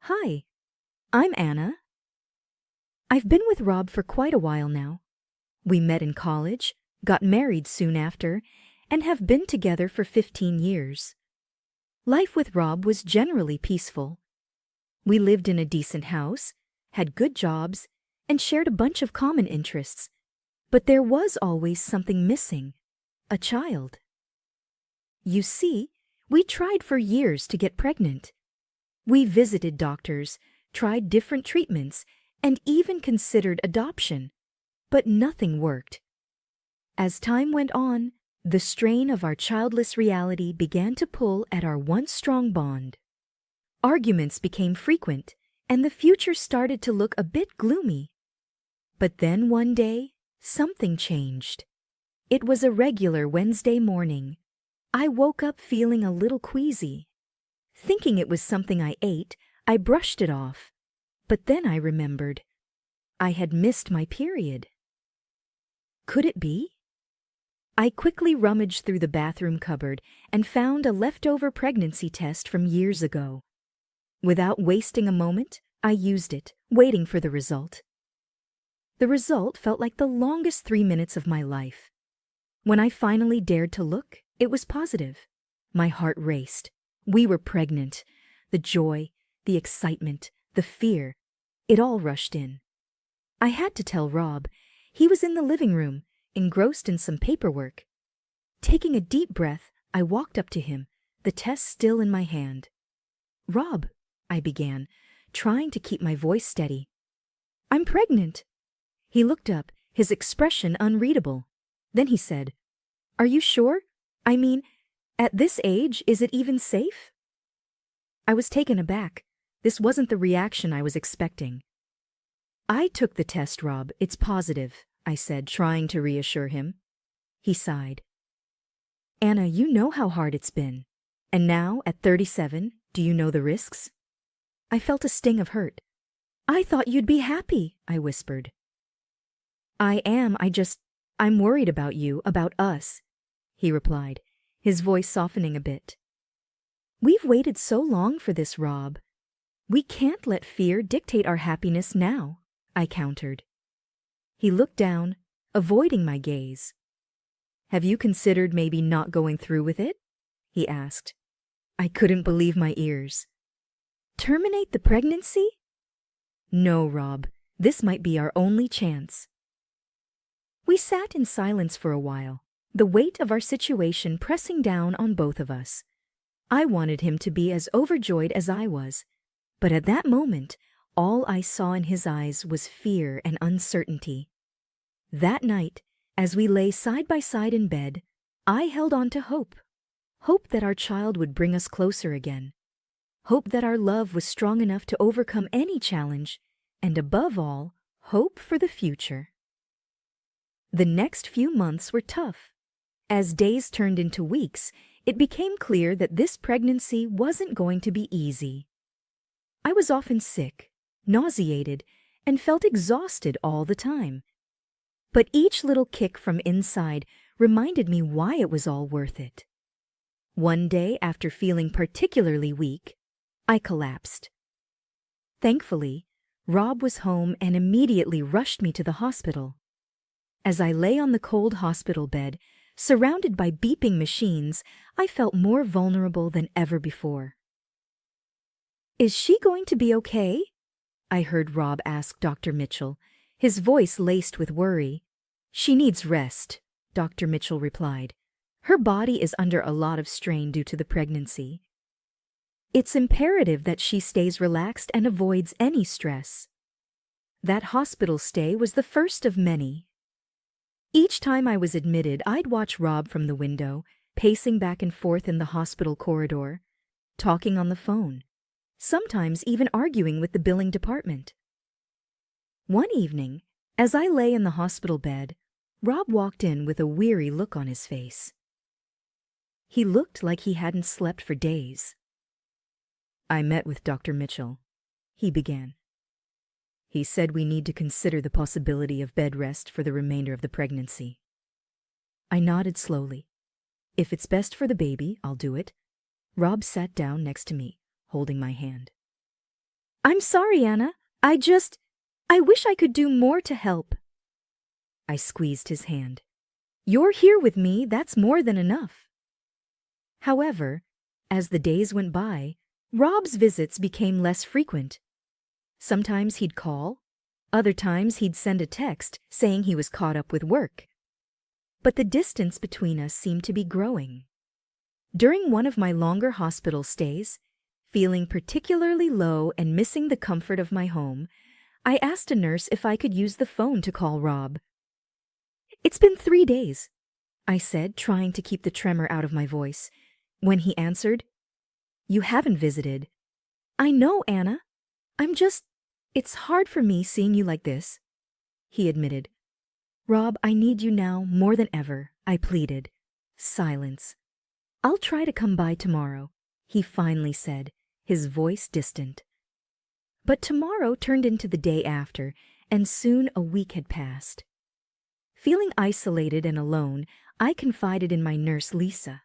Hi, I'm Anna. I've been with Rob for quite a while now. We met in college, got married soon after, and have been together for 15 years. Life with Rob was generally peaceful. We lived in a decent house, had good jobs, and shared a bunch of common interests. But there was always something missing: a child. You see, we tried for years to get pregnant. We visited doctors, tried different treatments, and even considered adoption, but nothing worked. As time went on, the strain of our childless reality began to pull at our once strong bond. Arguments became frequent, and the future started to look a bit gloomy. But then one day, something changed. It was a regular Wednesday morning. I woke up feeling a little queasy. Thinking it was something I ate, I brushed it off. But then I remembered. I had missed my period. Could it be? I quickly rummaged through the bathroom cupboard and found a leftover pregnancy test from years ago. Without wasting a moment, I used it, waiting for the result. The result felt like the longest 3 minutes of my life. When I finally dared to look, it was positive. My heart raced. We were pregnant. The joy, the excitement, the fear, it all rushed in. I had to tell Rob. He was in the living room, engrossed in some paperwork. Taking a deep breath, I walked up to him, the test still in my hand. "Rob," I began, trying to keep my voice steady. "I'm pregnant." He looked up, his expression unreadable. Then he said, "Are you sure? I mean, at this age, is it even safe?" I was taken aback. This wasn't the reaction I was expecting. "I took the test, Rob. It's positive," I said, trying to reassure him. He sighed. "Anna, you know how hard it's been. And now, at 37, do you know the risks?" I felt a sting of hurt. "I thought you'd be happy," I whispered. "I am. I'm worried about you, about us," he replied, his voice softening a bit. "We've waited so long for this, Rob. We can't let fear dictate our happiness now," I countered. He looked down, avoiding my gaze. "Have you considered maybe not going through with it?" he asked. I couldn't believe my ears. "Terminate the pregnancy?" "No, Rob. This might be our only chance." We sat in silence for a while, the weight of our situation pressing down on both of us. I wanted him to be as overjoyed as I was, but at that moment, all I saw in his eyes was fear and uncertainty. That night, as we lay side by side in bed, I held on to hope. Hope that our child would bring us closer again. Hope that our love was strong enough to overcome any challenge, and above all, hope for the future. The next few months were tough. As days turned into weeks, it became clear that this pregnancy wasn't going to be easy. I was often sick, nauseated, and felt exhausted all the time. But each little kick from inside reminded me why it was all worth it. One day, after feeling particularly weak, I collapsed. Thankfully, Rob was home and immediately rushed me to the hospital. As I lay on the cold hospital bed, surrounded by beeping machines, I felt more vulnerable than ever before. "Is she going to be okay?" I heard Rob ask Dr. Mitchell, his voice laced with worry. "She needs rest," Dr. Mitchell replied. "Her body is under a lot of strain due to the pregnancy. It's imperative that she stays relaxed and avoids any stress." That hospital stay was the first of many. Each time I was admitted, I'd watch Rob from the window, pacing back and forth in the hospital corridor, talking on the phone, sometimes even arguing with the billing department. One evening, as I lay in the hospital bed, Rob walked in with a weary look on his face. He looked like he hadn't slept for days. "I met with Dr. Mitchell," he began. "He said we need to consider the possibility of bed rest for the remainder of the pregnancy." I nodded slowly. "If it's best for the baby, I'll do it." Rob sat down next to me, holding my hand. I'm sorry, Anna. I wish I could do more to help. I squeezed his hand. You're here with me, that's more than enough. However, as the days went by, Rob's visits became less frequent. Sometimes he'd call, other times he'd send a text saying he was caught up with work. But the distance between us seemed to be growing. During one of my longer hospital stays, feeling particularly low and missing the comfort of my home, I asked a nurse if I could use the phone to call Rob. It's been 3 days, I said, trying to keep the tremor out of my voice. When he answered, You haven't visited. I know, Anna. It's hard for me seeing you like this, he admitted. Rob, I need you now more than ever, I pleaded. Silence. I'll try to come by tomorrow, he finally said, his voice distant. But tomorrow turned into the day after, and soon a week had passed. Feeling isolated and alone, I confided in my nurse, Lisa.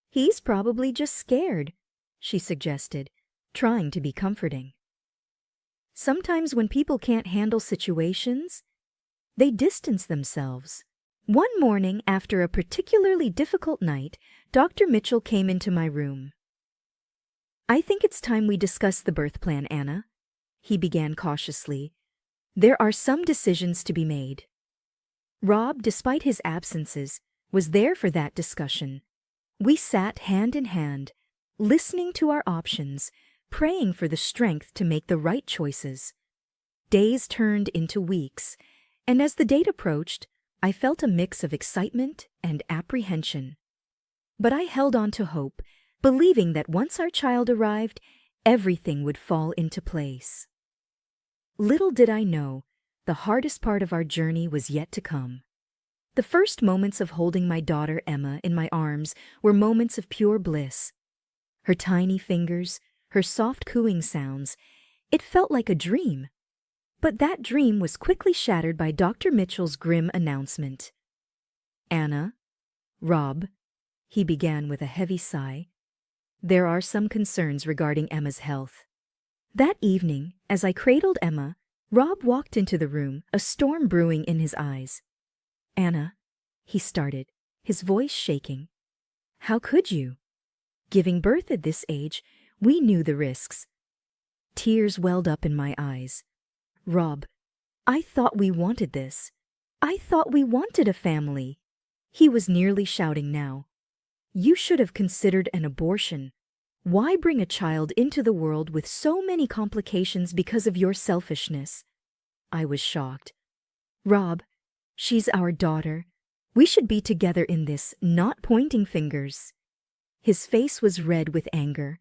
He's probably just scared, she suggested, trying to be comforting. Sometimes when people can't handle situations, they distance themselves. One morning, after a particularly difficult night, Dr. Mitchell came into my room. I think it's time we discuss the birth plan, Anna, he began cautiously. There are some decisions to be made. Rob, despite his absences, was there for that discussion. We sat hand in hand, listening to our options, praying for the strength to make the right choices. Days turned into weeks, and as the date approached, I felt a mix of excitement and apprehension. But I held on to hope, believing that once our child arrived, everything would fall into place. Little did I know, the hardest part of our journey was yet to come. The first moments of holding my daughter Emma in my arms were moments of pure bliss. Her tiny fingers, her soft cooing sounds, it felt like a dream. But that dream was quickly shattered by Dr. Mitchell's grim announcement. Anna, Rob, he began with a heavy sigh, there are some concerns regarding Emma's health. That evening, as I cradled Emma, Rob walked into the room, a storm brewing in his eyes. Anna, he started, his voice shaking. How could you? Giving birth at this age, we knew the risks. Tears welled up in my eyes. Rob, I thought we wanted this. I thought we wanted a family. He was nearly shouting now. You should have considered an abortion. Why bring a child into the world with so many complications because of your selfishness? I was shocked. Rob, she's our daughter. We should be together in this, not pointing fingers. His face was red with anger.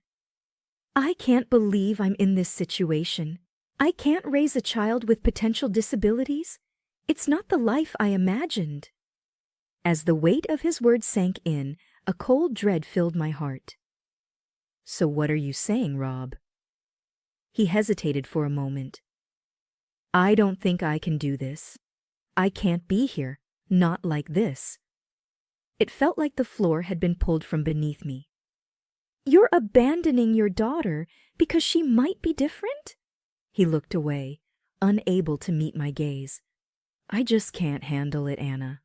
I can't believe I'm in this situation. I can't raise a child with potential disabilities. It's not the life I imagined. As the weight of his words sank in, a cold dread filled my heart. So what are you saying, Rob? He hesitated for a moment. I don't think I can do this. I can't be here, not like this. It felt like the floor had been pulled from beneath me. You're abandoning your daughter because she might be different? He looked away, unable to meet my gaze. I just can't handle it, Anna.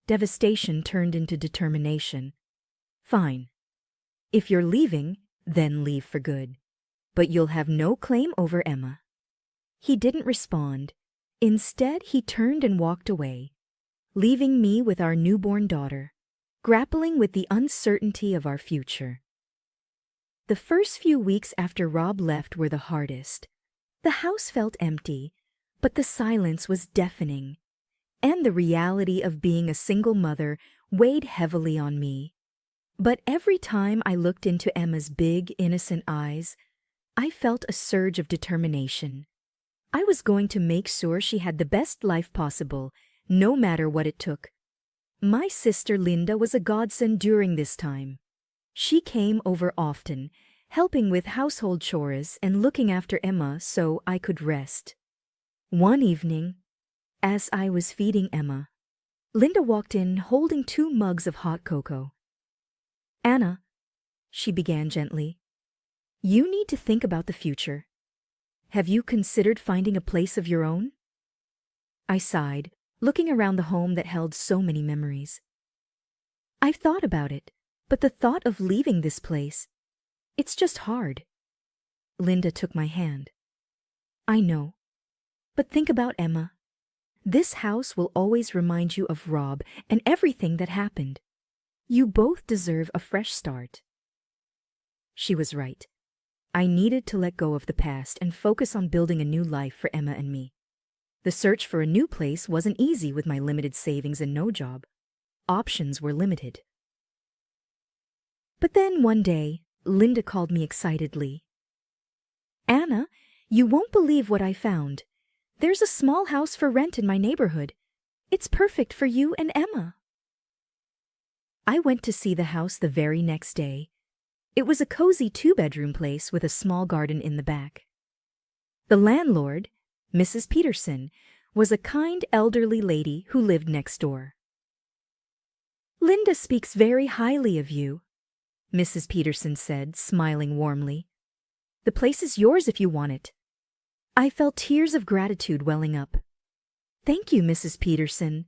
Devastation turned into determination. Fine. If you're leaving, then leave for good. But you'll have no claim over Emma. He didn't respond. Instead, he turned and walked away, leaving me with our newborn daughter, grappling with the uncertainty of our future. The first few weeks after Rob left were the hardest. The house felt empty, but the silence was deafening, and the reality of being a single mother weighed heavily on me. But every time I looked into Emma's big, innocent eyes, I felt a surge of determination. I was going to make sure she had the best life possible, no matter what it took. My sister Linda was a godsend during this time. She came over often, helping with household chores and looking after Emma so I could rest. One evening, as I was feeding Emma, Linda walked in holding 2 mugs of hot cocoa. Anna, she began gently, you need to think about the future. Have you considered finding a place of your own? I sighed, looking around the home that held so many memories. I've thought about it, but the thought of leaving this place, it's just hard. Linda took my hand. I know. But think about Emma. This house will always remind you of Rob and everything that happened. You both deserve a fresh start. She was right. I needed to let go of the past and focus on building a new life for Emma and me. The search for a new place wasn't easy with my limited savings and no job. Options were limited. But then one day, Linda called me excitedly. Anna, you won't believe what I found. There's a small house for rent in my neighborhood. It's perfect for you and Emma. I went to see the house the very next day. It was a cozy 2-bedroom place with a small garden in the back. The landlord, Mrs. Peterson, was a kind elderly lady who lived next door. Linda speaks very highly of you, Mrs. Peterson said, smiling warmly. The place is yours if you want it. I felt tears of gratitude welling up. Thank you, Mrs. Peterson.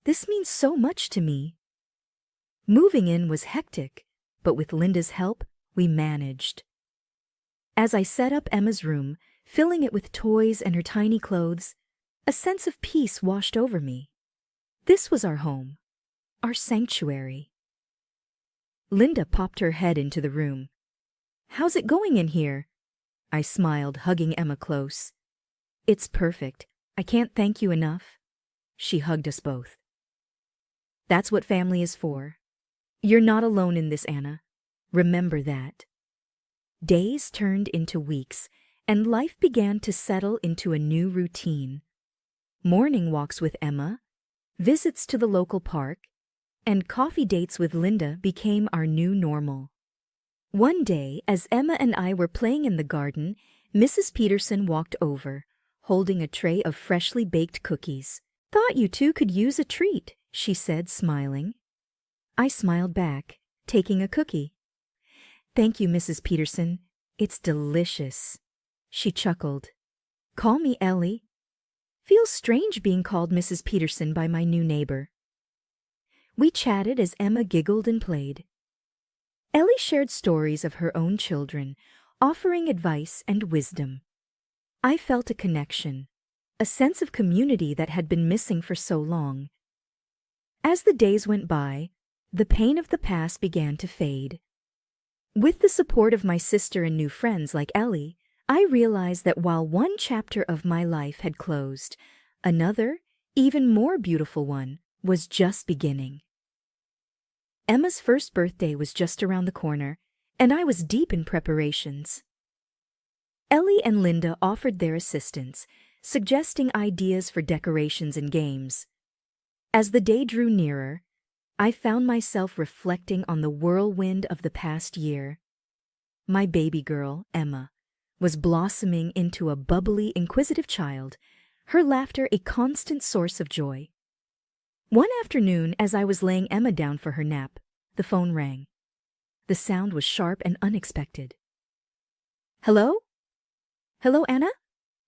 This means so much to me. Moving in was hectic, but with Linda's help, we managed. As I set up Emma's room, filling it with toys and her tiny clothes, a sense of peace washed over me. This was our home, our sanctuary. Linda popped her head into the room. How's it going in here? I smiled, hugging Emma close. It's perfect. I can't thank you enough. She hugged us both. That's what family is for. You're not alone in this, Anna. Remember that. Days turned into weeks, and life began to settle into a new routine. Morning walks with Emma, visits to the local park, and coffee dates with Linda became our new normal. One day, as Emma and I were playing in the garden, Mrs. Peterson walked over, holding a tray of freshly baked cookies. Thought you two could use a treat, she said, smiling. I smiled back, taking a cookie. Thank you, Mrs. Peterson. It's delicious. She chuckled. Call me Ellie. Feels strange being called Mrs. Peterson by my new neighbor. We chatted as Emma giggled and played. Ellie shared stories of her own children, offering advice and wisdom. I felt a connection, a sense of community that had been missing for so long. As the days went by, the pain of the past began to fade. With the support of my sister and new friends like Ellie, I realized that while one chapter of my life had closed, another, even more beautiful one, was just beginning. Emma's first birthday was just around the corner, and I was deep in preparations. Ellie and Linda offered their assistance, suggesting ideas for decorations and games. As the day drew nearer, I found myself reflecting on the whirlwind of the past year. My baby girl, Emma, was blossoming into a bubbly, inquisitive child, her laughter a constant source of joy. One afternoon, as I was laying Emma down for her nap, the phone rang. The sound was sharp and unexpected. Hello? Hello, Anna?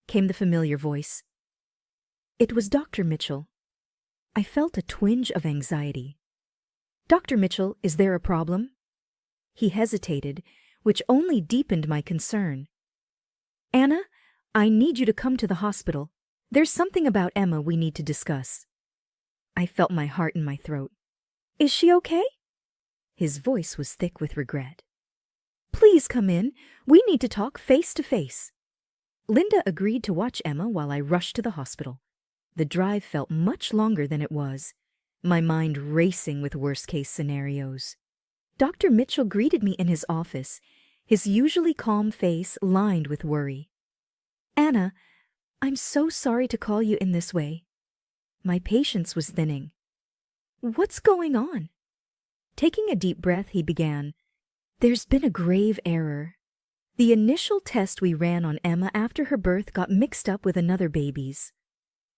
Came the familiar voice. It was Dr. Mitchell. I felt a twinge of anxiety. Dr. Mitchell, is there a problem? He hesitated, which only deepened my concern. Anna, I need you to come to the hospital. There's something about Emma we need to discuss. I felt my heart in my throat. Is she okay? His voice was thick with regret. Please come in. We need to talk face to face. Linda agreed to watch Emma while I rushed to the hospital. The drive felt much longer than it was, my mind racing with worst-case scenarios. Dr. Mitchell greeted me in his office, his usually calm face lined with worry. Anna, I'm so sorry to call you in this way. My patience was thinning. What's going on? Taking a deep breath, he began. There's been a grave error. The initial test we ran on Emma after her birth got mixed up with another baby's.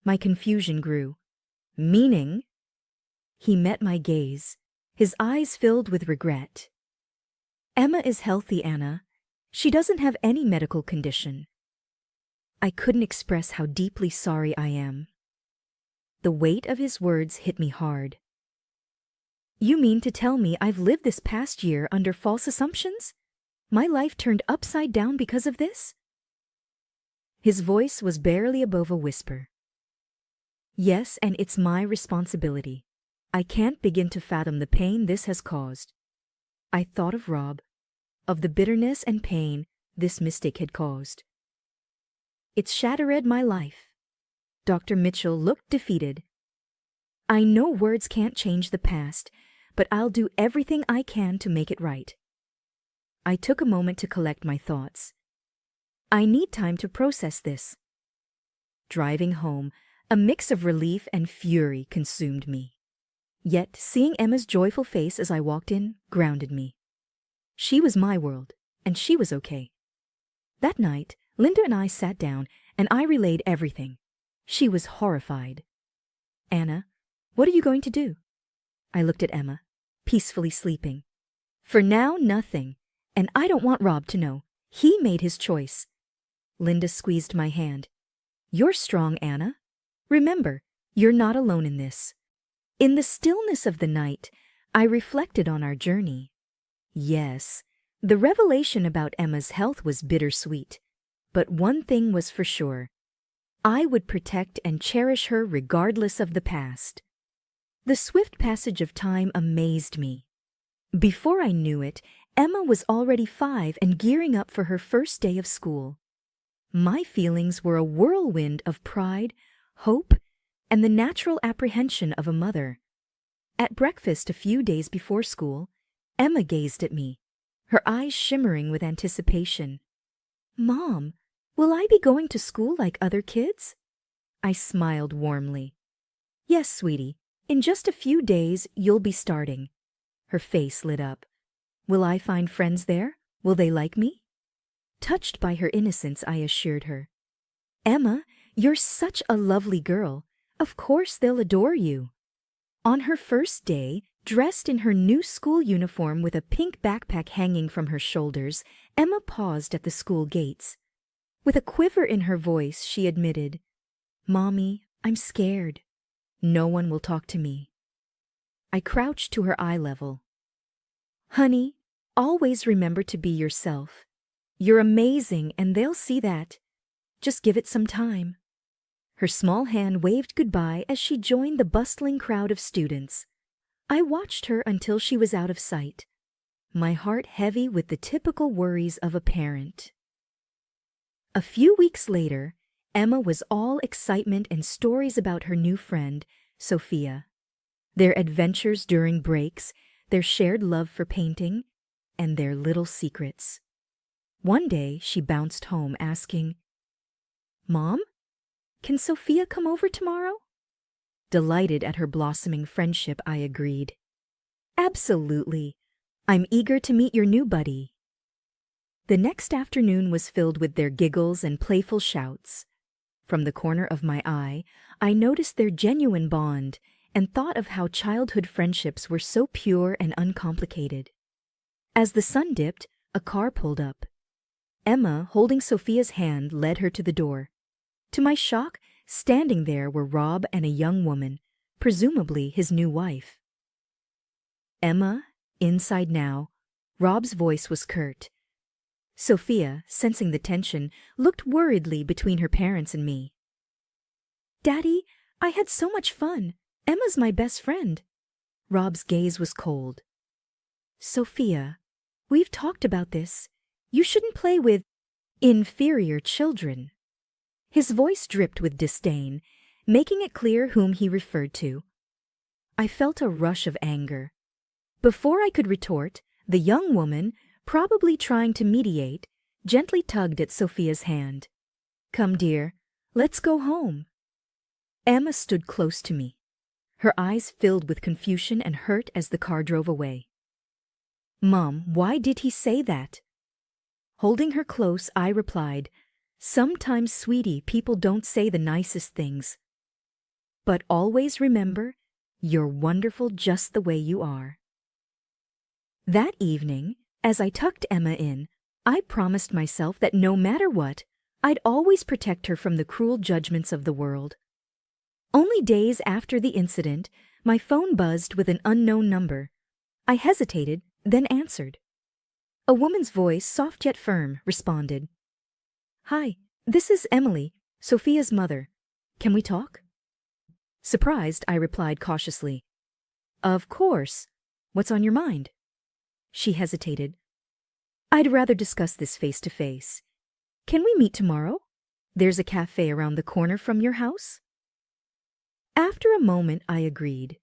My confusion grew. Meaning? He met my gaze, his eyes filled with regret. Emma is healthy, Anna. She doesn't have any medical condition. I couldn't express how deeply sorry I am. The weight of his words hit me hard. You mean to tell me I've lived this past year under false assumptions? My life turned upside down because of this? His voice was barely above a whisper. Yes, and it's my responsibility. I can't begin to fathom the pain this has caused. I thought of Rob, of the bitterness and pain this mistake had caused. It's shattered my life. Dr. Mitchell looked defeated. I know words can't change the past, but I'll do everything I can to make it right. I took a moment to collect my thoughts. I need time to process this. Driving home, a mix of relief and fury consumed me. Yet, seeing Emma's joyful face as I walked in grounded me. She was my world, and she was okay. That night, Linda and I sat down, and I relayed everything. She was horrified. Anna, what are you going to do? I looked at Emma, peacefully sleeping. For now, nothing, and I don't want Rob to know. He made his choice. Linda squeezed my hand. You're strong, Anna. Remember, you're not alone in this. In the stillness of the night, I reflected on our journey. Yes, the revelation about Emma's health was bittersweet, but one thing was for sure. I would protect and cherish her regardless of the past. The swift passage of time amazed me. Before I knew it, Emma was already 5 and gearing up for her first day of school. My feelings were a whirlwind of pride, hope, and the natural apprehension of a mother. At breakfast a few days before school, Emma gazed at me, her eyes shimmering with anticipation. Mom, will I be going to school like other kids? I smiled warmly. Yes, sweetie, in just a few days you'll be starting. Her face lit up. Will I find friends there? Will they like me? Touched by her innocence, I assured her. Emma, you're such a lovely girl. Of course they'll adore you. On her first day, dressed in her new school uniform with a pink backpack hanging from her shoulders, Emma paused at the school gates. With a quiver in her voice, she admitted, Mommy, I'm scared. No one will talk to me. I crouched to her eye level. Honey, always remember to be yourself. You're amazing and they'll see that. Just give it some time. Her small hand waved goodbye as she joined the bustling crowd of students. I watched her until she was out of sight, my heart heavy with the typical worries of a parent. A few weeks later, Emma was all excitement and stories about her new friend, Sophia. Their adventures during breaks, their shared love for painting, and their little secrets. One day, she bounced home asking, Mom, can Sophia come over tomorrow? Delighted at her blossoming friendship, I agreed. Absolutely. I'm eager to meet your new buddy. The next afternoon was filled with their giggles and playful shouts. From the corner of my eye, I noticed their genuine bond and thought of how childhood friendships were so pure and uncomplicated. As the sun dipped, a car pulled up. Emma, holding Sophia's hand, led her to the door. To my shock, standing there were Rob and a young woman, presumably his new wife. Emma, inside now, Rob's voice was curt. Sophia, sensing the tension, looked worriedly between her parents and me. Daddy, I had so much fun. Emma's my best friend. Rob's gaze was cold. Sophia, we've talked about this. You shouldn't play with inferior children. His voice dripped with disdain, making it clear whom he referred to. I felt a rush of anger. Before I could retort, the young woman, probably trying to mediate, gently tugged at Sophia's hand. Come, dear, let's go home. Emma stood close to me, her eyes filled with confusion and hurt as the car drove away. Mom, why did he say that? Holding her close, I replied, Sometimes, sweetie, people don't say the nicest things. But always remember, you're wonderful just the way you are. That evening, as I tucked Emma in, I promised myself that no matter what, I'd always protect her from the cruel judgments of the world. Only days after the incident, my phone buzzed with an unknown number. I hesitated, then answered. A woman's voice, soft yet firm, responded. "Hi, this is Emily, Sophia's mother. Can we talk?" Surprised, I replied cautiously. "Of course. What's on your mind?" She hesitated. "I'd rather discuss this face to face. Can we meet tomorrow? There's a cafe around the corner from your house." After a moment, I agreed.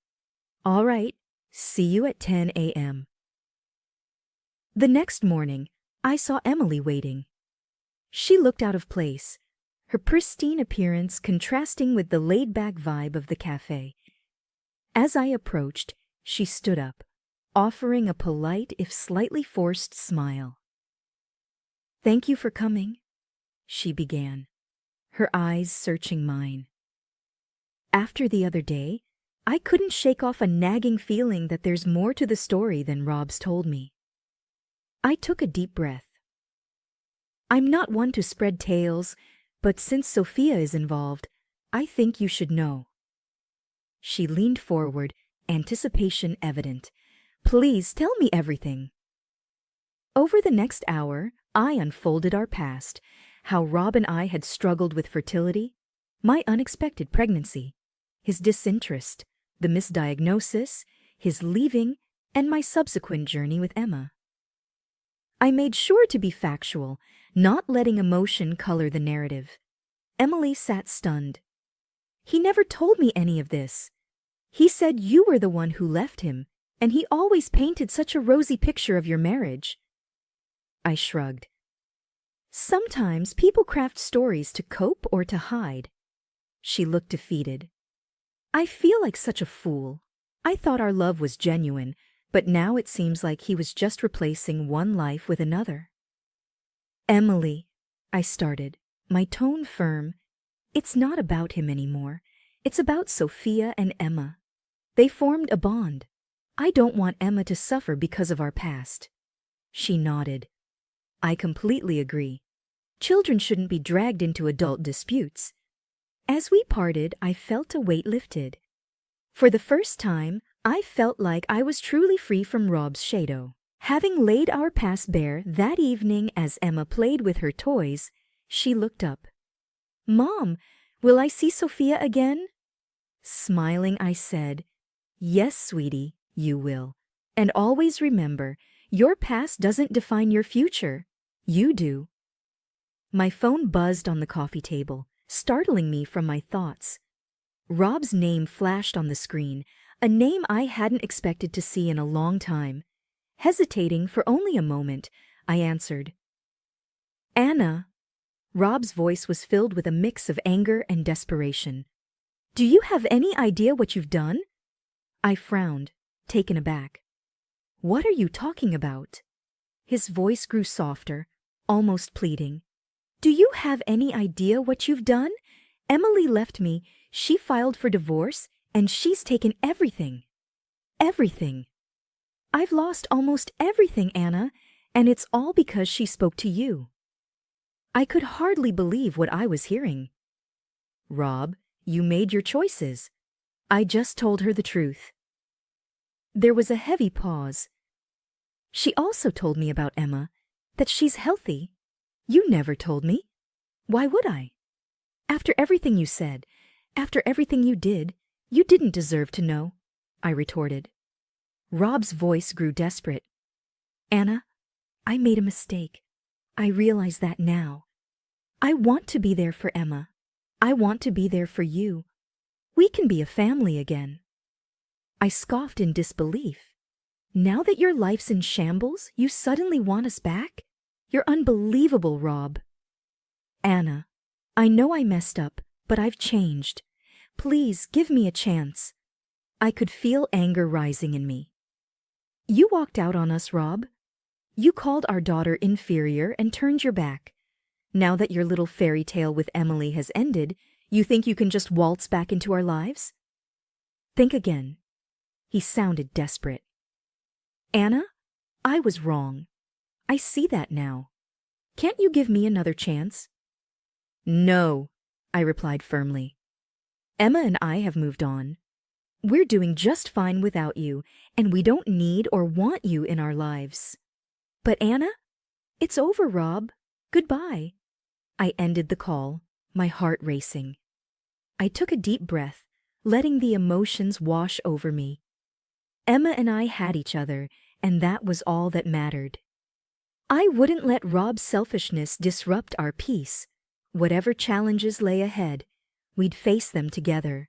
"All right, see you at 10 a.m. The next morning, I saw Emily waiting. She looked out of place, her pristine appearance contrasting with the laid-back vibe of the cafe. As I approached, she stood up, offering a polite if slightly forced smile. "Thank you for coming," she began, her eyes searching mine. After the other day, I couldn't shake off a nagging feeling that there's more to the story than Rob's told me. I took a deep breath. I'm not one to spread tales, but since Sophia is involved, I think you should know. She leaned forward, anticipation evident. "Please tell me everything." Over the next hour, I unfolded our past, how Rob and I had struggled with fertility, my unexpected pregnancy, his disinterest, the misdiagnosis, his leaving, and my subsequent journey with Emma. I made sure to be factual, not letting emotion color the narrative. Emily sat stunned. "He never told me any of this. He said you were the one who left him, and he always painted such a rosy picture of your marriage." I shrugged. "Sometimes people craft stories to cope or to hide." She looked defeated. "I feel like such a fool. I thought our love was genuine, but now it seems like he was just replacing one life with another." "Emily," I started, my tone firm, "it's not about him anymore. It's about Sophia and Emma. They formed a bond. I don't want Emma to suffer because of our past." She nodded. "I completely agree. Children shouldn't be dragged into adult disputes." As we parted, I felt a weight lifted. For the first time, I felt like I was truly free from Rob's shadow. Having laid our past bare that evening as Emma played with her toys, she looked up. "Mom, will I see Sophia again?" Smiling, I said, "Yes, sweetie, you will. And always remember, your past doesn't define your future. You do." My phone buzzed on the coffee table, startling me from my thoughts. Rob's name flashed on the screen, a name I hadn't expected to see in a long time. Hesitating for only a moment, I answered. "Anna." Rob's voice was filled with a mix of anger and desperation. "Do you have any idea what you've done?" I frowned, taken aback. "What are you talking about?" His voice grew softer, almost pleading. "Do you have any idea what you've done? Emily left me, she filed for divorce, and she's taken everything. Everything. I've lost almost everything, Anna, and it's all because she spoke to you." I could hardly believe what I was hearing. "Rob, you made your choices." I just told her the truth. There was a heavy pause. "She also told me about Emma, that she's healthy. You never told me. Why would I? After everything you said, after everything you did, you didn't deserve to know," I retorted. Rob's voice grew desperate. "Anna, I made a mistake. I realize that now. I want to be there for Emma. I want to be there for you. We can be a family again." I scoffed in disbelief. "Now that your life's in shambles, you suddenly want us back? You're unbelievable, Rob." "Anna, I know I messed up, but I've changed. Please give me a chance." I could feel anger rising in me. "You walked out on us, Rob. You called our daughter inferior and turned your back. Now that your little fairy tale with Emily has ended, you think you can just waltz back into our lives? Think again." He sounded desperate. "Anna, I was wrong. I see that now. Can't you give me another chance?" No, I replied firmly. Emma and I have moved on. We're doing just fine without you, and we don't need or want you in our lives. But Anna? It's over, Rob. Goodbye. I ended the call, my heart racing. I took a deep breath, letting the emotions wash over me. Emma and I had each other, and that was all that mattered. I wouldn't let Rob's selfishness disrupt our peace. Whatever challenges lay ahead, we'd face them together.